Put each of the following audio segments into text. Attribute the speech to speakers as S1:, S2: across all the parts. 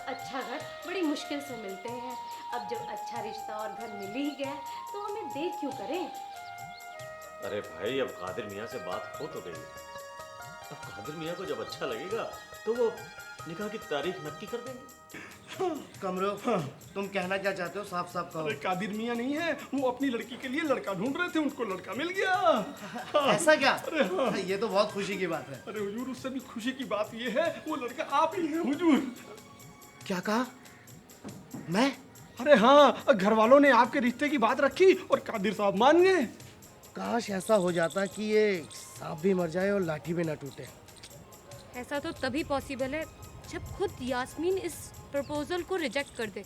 S1: अच्छा घर बड़ी मुश्किल से मिलते हैं। अब जब अच्छा रिश्ता और घर मिल ही गया तो हमें देर क्यों करें।
S2: अरे भाई, अब कादिर मियाँ से बात हो तो गई। अब कादिर मियाँ को जब अच्छा लगेगा तो वो निकाह की तारीख नक्की कर देंगे।
S3: कमरो, तुम कहना क्या चाहते हो? साफ साफ कहो।
S4: अरे कादिर मियाँ नहीं है, वो अपनी लड़की के लिए लड़का ढूंढ रहे थे, उनको लड़का मिल गया।
S3: ऐसा क्या?
S4: अरे हाँ।
S3: ये तो बहुत खुशी की बात है।
S4: अरे हुजूर, उससे भी खुशी की बात ये है वो लड़का आप ही हैं हुजूर।
S3: क्या कहा? मैं?
S4: अरे हाँ, घर वालों ने आपके रिश्ते की बात रखी और कादिर साहब मान गए।
S3: काश ऐसा हो जाता कि ये सांप भी मर जाए और लाठी भी ना टूटे।
S1: ऐसा तो तभी पॉसिबल है जब खुद यास्मीन इस प्रपोजल को रिजेक्ट कर दे।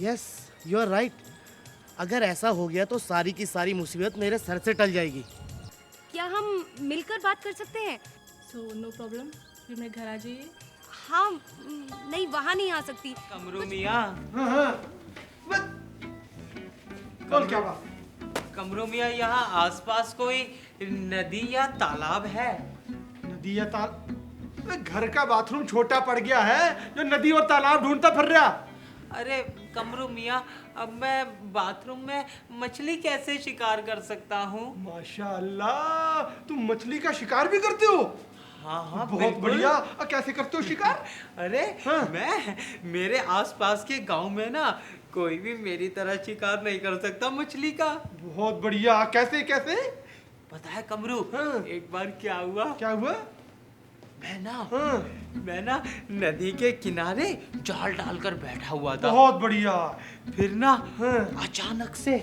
S3: Yes, you are right. अगर ऐसा हो गया तो सारी की सारी मुसीबत मेरे सर से टल जाएगी।
S1: क्या हम मिलकर बात कर सकते हैं?
S5: सो नो प्रॉब्लम, फिर मैं घर आ जाइए।
S1: हाँ, नहीं वहाँ नहीं आ सकती।
S6: कमरू मियाँ,
S4: बोल क्या बात?
S6: कमरू मियाँ, यहाँ आसपास कोई नदी या तालाब है?
S4: नदी या घर का बाथरूम छोटा पड़ गया है जो नदी और तालाब ढूंढता फिर रहा।
S6: अरे कमरू मियाँ, अब मैं बाथरूम में मछली कैसे शिकार कर सकता हूँ?
S4: माशाअल्लाह, तुम मछली का शिकार भी करते हो?
S6: हाँ हाँ,
S4: बहुत
S6: बिल्कुल।
S4: बढ़िया। कैसे करते हो शिकार?
S6: अरे
S4: हाँ।
S6: मेरे आसपास के गांव में ना कोई भी मेरी तरह शिकार नहीं कर सकता मछली का।
S4: बहुत बढ़िया। कैसे कैसे?
S6: पता है कमरू,
S4: हाँ।
S6: एक बार क्या हुआ?
S4: क्या हुआ? हाँ।
S6: मैं ना नदी के किनारे जाल डालकर बैठा हुआ था।
S4: बहुत बढ़िया।
S6: फिर ना
S4: हाँ।
S6: अचानक से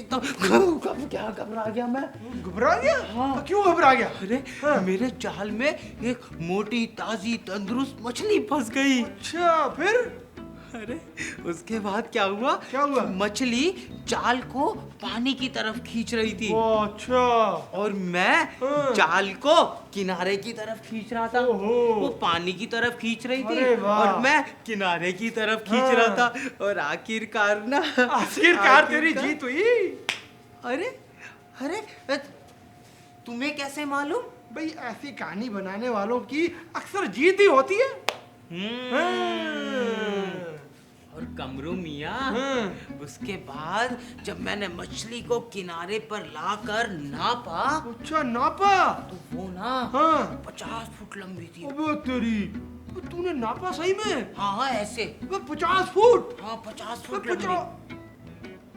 S6: तो क्या घबरा गया मैं।
S4: घबरा गया?
S6: हाँ।
S4: क्यों घबरा गया?
S6: अरे
S4: हाँ।
S6: मेरे जाल में एक मोटी ताजी तंदुरुस्त मछली फंस गई।
S4: अच्छा, फिर?
S6: अरे उसके बाद क्या हुआ?
S4: क्या हुआ?
S6: मछली जाल को पानी की तरफ खींच रही थी
S4: ओ, अच्छा।
S6: और मैं
S4: हाँ।
S6: जाल को किनारे की तरफ खींच रहा था।
S4: ओहो।
S6: वो पानी की तरफ खींच रही थी
S4: अरे वाह।
S6: और मैं किनारे की तरफ खींच
S4: हाँ।
S6: रहा था और आखिरकार ना
S4: आखिरकार तेरी जीत हुई।
S6: अरे अरे तुम्हें कैसे मालूम?
S4: भाई, ऐसी कहानी बनाने वालों की अक्सर जीत ही होती है। हाँ।
S6: और कमरू मियाँ,
S4: हाँ।
S6: उसके बाद जब मैंने मछली को किनारे पर लाकर नापा
S4: अच्छा, नापा?
S6: तो वो ना
S4: हाँ।
S6: 50 फुट लंबी थी।
S4: अबे तेरी, तूने नापा सही में?
S6: हाँ हाँ, ऐसे।
S4: अबे 50 फुट?
S6: हाँ, 50 फुट
S4: अबे
S6: लंबी।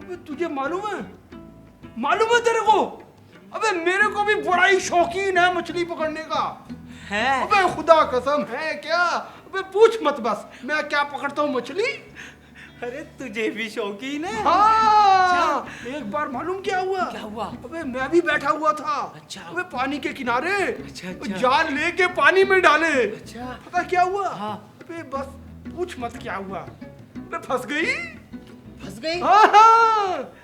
S4: अबे तुझे मालूम है? मालूम है तेरे को? अबे मेरे को भी बड़ा ही शौकीन है मछली पकड़ने का।
S6: है?
S4: अबे खुदा कसम है क्या? अबे पूछ मत बस, मैं क्या पकड़ता हूँ मछली।
S6: अरे तुझे भी शौकीन है?
S4: हाँ। एक बार मालूम क्या हुआ?
S6: क्या हुआ?
S4: अबे मैं भी बैठा हुआ था।
S6: अच्छा।
S4: अबे पानी के किनारे।
S6: अच्छा।
S4: जाल लेके पानी में डाले।
S6: अच्छा।
S4: पता क्या हुआ?
S6: हाँ।
S4: अबे बस पूछ मत क्या हुआ। अबे फंस गई।
S6: फंस गई?
S4: हाँ।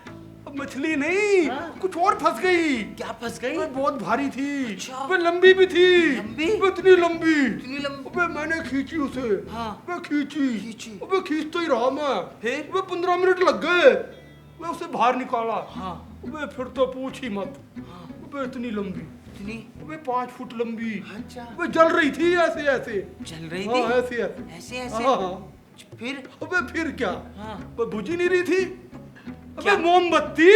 S4: अब मछली नहीं,
S6: हाँ।
S4: कुछ और फंस गई।
S6: क्या फंस गई?
S4: अबे बहुत भारी थी।
S6: अच्छा।
S4: अबे लंबी भी थी।
S6: लंबी?
S4: अबे इतनी लंबी।
S6: इतनी लंबी?
S4: अबे मैंने खींची उसे।
S6: हाँ।
S4: अबे खींची।
S6: खींची।
S4: अबे खींचता ही रहा मैं।
S6: फिर?
S4: अबे 15 मिनट लग गए। मैं उसे बाहर निकाला।
S6: हाँ।
S4: अबे फिर तो पूछ ही मत।
S6: हाँ।
S4: अबे इतनी लंबी।
S6: इतनी?
S4: अबे 5 फुट लंबी।
S6: अच्छा।
S4: अबे जल रही थी ऐसे ऐसे।
S6: चल रही
S4: हाँ,
S6: थी?
S4: ऐसे ऐसे।
S6: ऐसे ऐसे?
S4: हाँ हाँ।
S6: फिर?
S4: अबे फिर क्या?
S6: हाँ।
S4: अबे बुझ ही नहीं रही थी।
S6: क्या?
S4: अबे मोमबत्ती।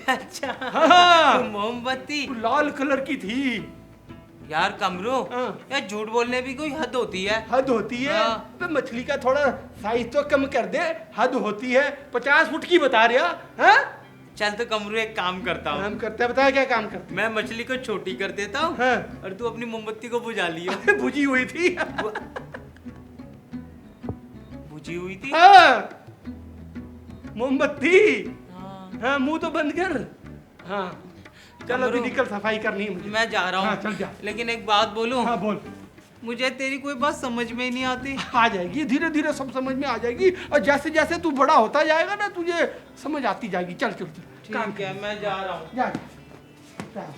S6: अच्छा।
S4: हाँ।
S6: मोमबत्ती?
S4: लाल कलर की थी।
S6: यार कमरो,
S4: हाँ।
S6: यार झूठ बोलने भी कोई हद होती है।
S4: हद होती है?
S6: हाँ।
S4: अबे मछली का थोड़ा साइज तो कम कर दे। हद होती है। 50 फुट की बता रहा। हाँ?
S6: चल तो कमरू, एक काम करता हूँ।
S4: काम करते हैं, बता क्या काम करते
S6: मैं मछली को छोटी कर देता हूँ।
S4: हाँ।
S6: और तू अपनी मोमबत्ती को बुझा लियो।
S4: हैं? बुझी हुई थी।
S6: बुझी हुई थी?
S4: हाँ। मोमबत्ती।
S6: हाँ।
S4: हाँ, मुंह तो बंद कर। हाँ। चल अभी
S6: कमरू,
S4: निकल, सफाई करनी है मुझे।
S6: मैं जा रहा
S4: हाँ,
S6: हूँ।
S4: चल जा।
S6: लेकिन एक बात बोलूँ?
S4: हाँ बोल।
S6: मुझे तेरी कोई बात समझ में ही नहीं आती।
S4: आ जाएगी, धीरे धीरे सब समझ में आ जाएगी। और जैसे जैसे तू बड़ा होता जाएगा ना, तुझे समझ आती जाएगी। चल चल चल। काम
S6: ठीक है, मैं जा रहा हूँ।
S4: जा जा।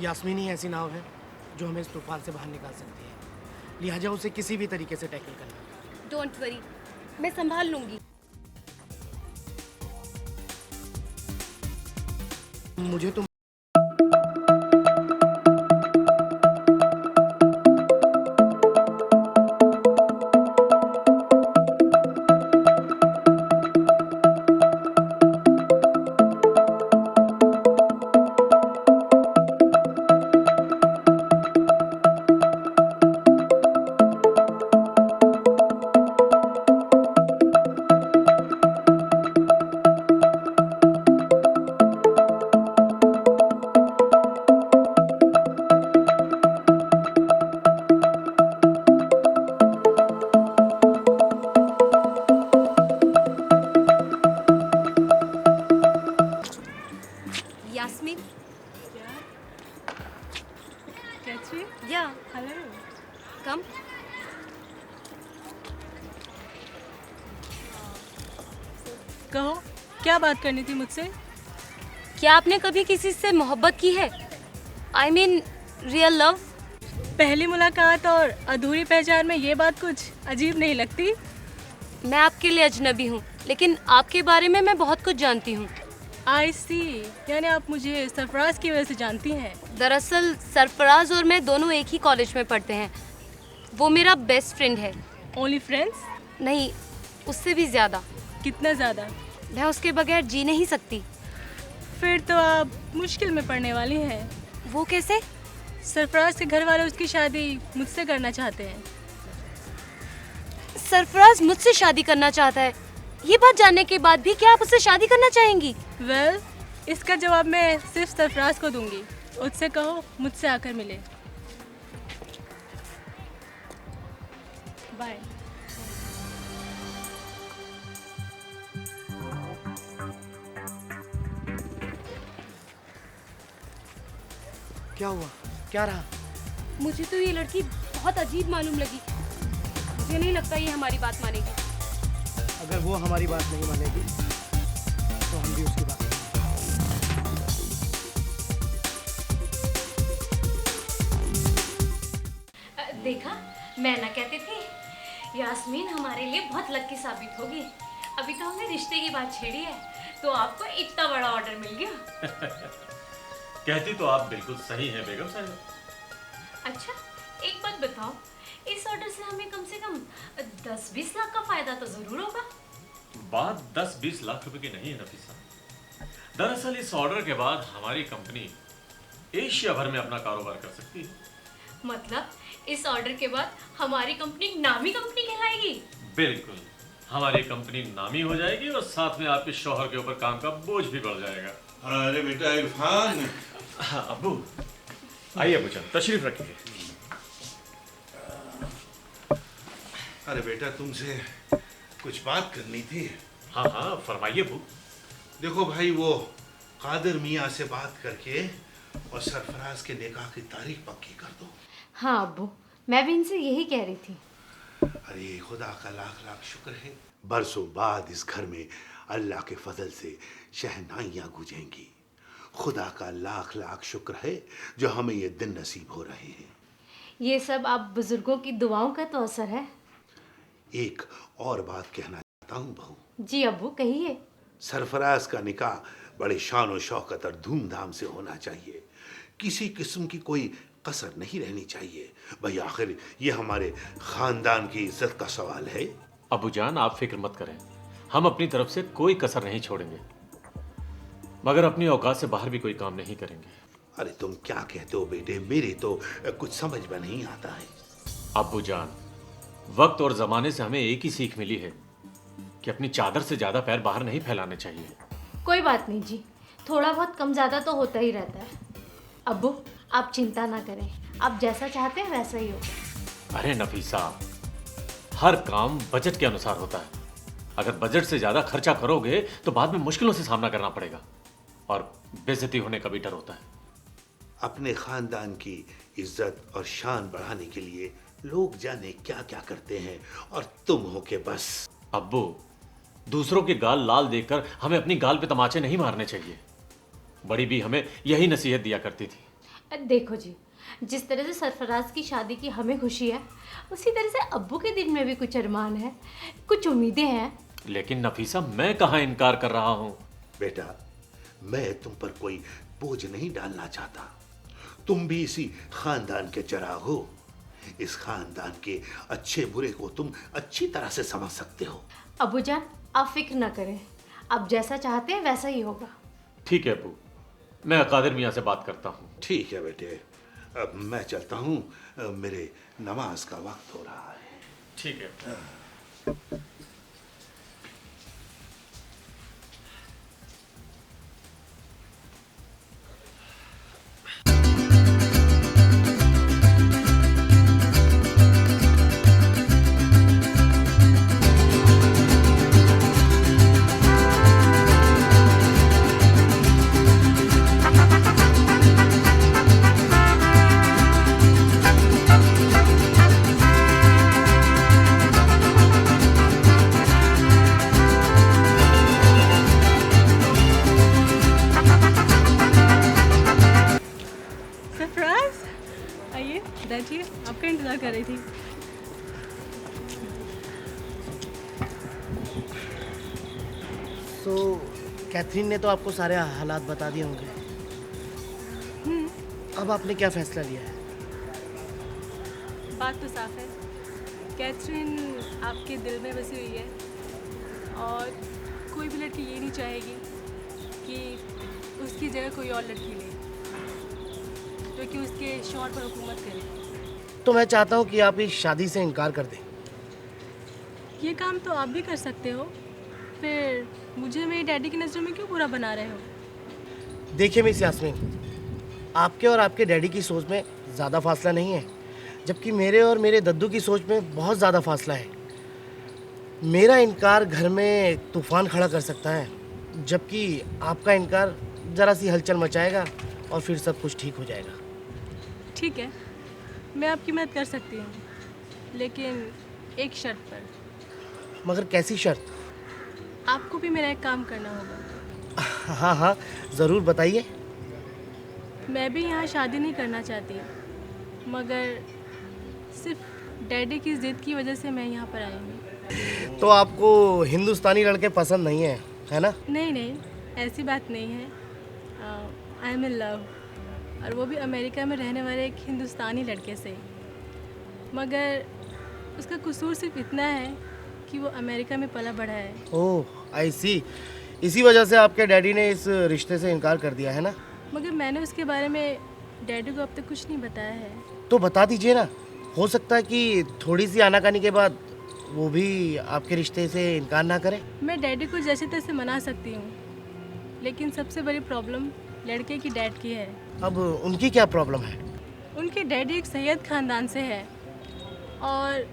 S3: यास्मीन ही ऐसी नाव है जो हमें इस तूफान से बाहर निकाल सकती है, लिहाजा उसे किसी भी तरीके से टैकल करना।
S1: डोंट वरी, मैं संभाल लूंगी।
S3: मुझे तुम
S1: यास्मीन,
S5: कैथरी,
S1: या
S5: हेलो।
S1: कम।
S5: कहो, क्या बात करनी थी मुझसे?
S1: क्या आपने कभी किसी से मोहब्बत की है? I mean real love.
S5: पहली मुलाकात और अधूरी पहचान में ये बात कुछ अजीब नहीं लगती?
S1: मैं आपके लिए अजनबी हूँ, लेकिन आपके बारे में मैं बहुत कुछ जानती हूँ।
S5: आई सी, यानी आप मुझे सरफराज की वजह से जानती हैं।
S1: दरअसल सरफराज और मैं दोनों एक ही कॉलेज में पढ़ते हैं। वो मेरा बेस्ट फ्रेंड है।
S5: Only friends?
S1: नहीं, उससे भी ज़्यादा।
S5: कितना ज़्यादा?
S1: मैं उसके बगैर जी नहीं सकती।
S5: फिर तो आप मुश्किल में पड़ने वाली हैं।
S1: वो कैसे?
S5: सरफराज के घर वाले उसकी शादी मुझसे करना चाहते हैं।
S1: सरफराज मुझसे शादी करना चाहता है? ये बात जानने के बाद भी क्या आप उससे शादी करना चाहेंगी?
S5: वेल, इसका जवाब मैं सिर्फ सरफराज को दूंगी। उससे कहो मुझसे आकर मिले। बाय।
S3: क्या हुआ, क्या रहा?
S1: मुझे तो ये लड़की बहुत अजीब मालूम लगी। मुझे नहीं लगता ये हमारी बात मानेगी।
S3: अगर वो हमारी बात नहीं मानेगी तो हम भी उसकी बात नहीं मानेंगे।
S1: देखा, मैं ना कहती थी यास्मीन हमारे लिए बहुत लकी साबित होगी। अभी तो हमने रिश्ते की बात छेड़ी है तो आपको इतना बड़ा ऑर्डर मिल गया।
S2: कहती तो आप बिल्कुल सही हैं बेगम साहब।
S1: अच्छा, एक बात बताओ, इस ऑर्डर से हमें कम से कम 10-20 लाख का फायदा तो जरूर होगा।
S2: बात 10-20 लाख रुपए की नहीं है नफीसा। दरअसल इस ऑर्डर के बाद हमारी कंपनी एशिया भर में अपना कारोबार कर सकती है।
S1: मतलब इस ऑर्डर के बाद हमारी कंपनी नामी कंपनी कहलाएगी।
S2: बिल्कुल, हमारी कंपनी नामी हो जाएगी और साथ में आपके शौहर के ऊपर काम का बोझ भी बढ़ जाएगा।
S7: अरे बेटा इरफान।
S2: हाँ अब्बू, आइए अब्बू जान, तशरीफ रखिए।
S7: अरे बेटा तुमसे कुछ बात करनी थी।
S2: हाँ हाँ फरमाइए अब्बू।
S7: देखो भाई, वो कादिर मियाँ से बात करके और सरफराज के निकाह की तारीख पक्की कर दो।
S1: हाँ अब्बू, मैं भी इनसे यही कह रही थी।
S7: अरे खुदा का लाख लाख शुक्र है, बरसों बाद इस घर में अल्लाह के फजल से शहनाइयाँ गूंजेंगी। खुदा का लाख लाख शुक्र है जो हमें ये दिन नसीब हो रहे हैं।
S1: ये सब आप बुजुर्गों की दुआओं का तो असर है।
S7: एक और बात कहना चाहता हूँ बहू।
S1: जी अब्बू, कहिए।
S7: सरफराज का निकाह बड़े शान और शौकत और धूमधाम से होना चाहिए। किसी किस्म की कोई कसर नहीं रहनी चाहिए। भाई आखिर ये हमारे खानदान की इज्जत का सवाल है।
S2: अब्बू जान आप फिक्र मत करें, हम अपनी तरफ से कोई कसर नहीं छोड़ेंगे, मगर अपनी औकात से बाहर भी कोई काम नहीं करेंगे।
S7: अरे तुम क्या कहते हो बेटे, मेरी तो कुछ समझ में नहीं आता है।
S2: अब्बू जान, वक्त और जमाने से हमें एक ही सीख मिली है कि अपनी चादर से ज्यादा पैर बाहर नहीं फैलाने चाहिए।
S1: कोई बात नहीं जी, थोड़ा बहुत कम ज़्यादा तो होता ही रहता है। अब्बू आप चिंता ना करें, आप जैसा चाहते हैं वैसा ही होगा।
S2: अरे नफीसा, हर काम बजट के अनुसार होता है। अगर बजट से ज्यादा खर्चा करोगे तो बाद में मुश्किलों से सामना करना पड़ेगा और बेइज्जती होने का भी डर होता है।
S7: अपने खानदान की इज्जत और शान बढ़ाने के लिए लोग जाने क्या क्या करते हैं और तुम हो के बस।
S2: अब्बू, दूसरों के गाल लाल देखकर हमें अपनी गाल पे तमाचे नहीं मारने चाहिए। बड़ी भी हमें यही नसीहत दिया करती थी।
S1: देखो जी, जिस तरह से सरफराज की शादी की हमें खुशी है, उसी तरह से अब्बू के दिल में भी कुछ अरमान है, कुछ उम्मीदें हैं।
S2: लेकिन नफीसा, मैं कहाँ इनकार कर रहा हूँ।
S7: बेटा, मैं तुम पर कोई बोझ नहीं डालना चाहता। तुम भी इसी खानदान के चिराग हो। इस खानदान के अच्छे बुरे को तुम अच्छी तरह से समझ सकते हो।
S1: अब्बू जान, आप फिक्र न करें, आप जैसा चाहते हैं वैसा ही होगा।
S2: ठीक है अबू, मैं कादिर मियाँ से बात करता हूँ।
S7: ठीक है बेटे, अब मैं चलता हूँ, मेरे नमाज का वक्त हो रहा है।
S2: ठीक है।
S5: सरफराज, आइए बैठिए, आपका इंतज़ार कर रही थी।
S3: सो कैथरीन ने तो आपको सारे हालात बता दिए होंगे। अब आपने क्या फैसला लिया है?
S5: बात तो साफ है, कैथरीन आपके दिल में बसी हुई है और कोई भी लड़की ये नहीं चाहेगी कि उसकी जगह कोई और लड़की ले जो कि उसके शौहर पर हुकूमत करे।
S3: तो मैं चाहता हूँ कि आप इस शादी से इनकार कर दें।
S5: ये काम तो आप भी कर सकते हो, फिर मुझे मेरी डैडी की नज़रों में क्यों बुरा बना रहे हो?
S3: देखिए मिस यास्मीन, आपके और आपके डैडी की सोच में ज़्यादा फासला नहीं है, जबकि मेरे और मेरे दद्दू की सोच में बहुत ज़्यादा फासला है। मेरा इनकार घर में तूफान खड़ा कर सकता है, जबकि आपका इनकार ज़रा सी हलचल मचाएगा और फिर सब कुछ ठीक हो जाएगा।
S5: ठीक है, मैं आपकी मदद कर सकती हूँ, लेकिन एक शर्त पर।
S3: मगर कैसी शर्त?
S5: आपको भी मेरा एक काम करना होगा।
S3: हाँ हाँ, ज़रूर बताइए।
S5: मैं भी यहाँ शादी नहीं करना चाहती, मगर सिर्फ डैडी की ज़िद की वजह से मैं यहाँ पर आई हूँ।
S3: तो आपको हिंदुस्तानी लड़के पसंद नहीं है ना?
S5: नहीं नहीं, ऐसी बात नहीं है। आई एम इन लव, और वो भी अमेरिका में रहने वाले एक हिंदुस्तानी लड़के से। मगर उसका कसूर सिर्फ इतना है कि वो अमेरिका में पला बढ़ा है।
S3: ओह आई सी, इसी वजह से आपके डैडी ने इस रिश्ते से इनकार कर दिया है ना?
S5: मगर मैंने उसके बारे में डैडी को अब तक कुछ नहीं बताया है।
S3: तो बता दीजिए ना, हो सकता है कि थोड़ी सी आनाकानी के बाद वो भी आपके रिश्ते से इनकार ना करे।
S5: मैं डैडी को जैसे तैसे मना सकती हूँ, लेकिन सबसे बड़ी प्रॉब्लम लड़के की डैड की है।
S3: अब उनकी क्या प्रॉब्लम है?
S5: उनके डैडी एक सैयद ख़ानदान से है और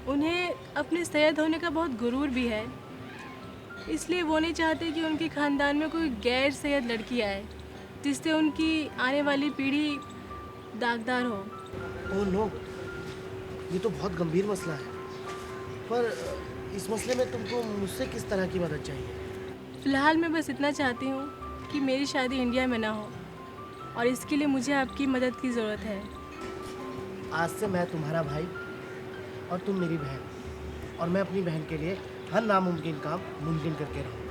S5: उन्हें अपने सैयद होने का बहुत गुरूर भी है, इसलिए वो नहीं चाहते कि उनके ख़ानदान में कोई गैर सैयद लड़की आए जिससे उनकी आने वाली पीढ़ी दागदार हो।
S3: ओह नो, ये तो बहुत गंभीर मसला है। पर इस मसले में तुमको मुझसे किस तरह की मदद चाहिए?
S5: फ़िलहाल मैं बस इतना चाहती हूँ कि मेरी शादी इंडिया में ना हो, और इसके लिए मुझे आपकी मदद की ज़रूरत है।
S3: आज से मैं तुम्हारा भाई और तुम मेरी बहन, और मैं अपनी बहन के लिए हर नामुमकिन काम मुमकिन करके रहूँगा।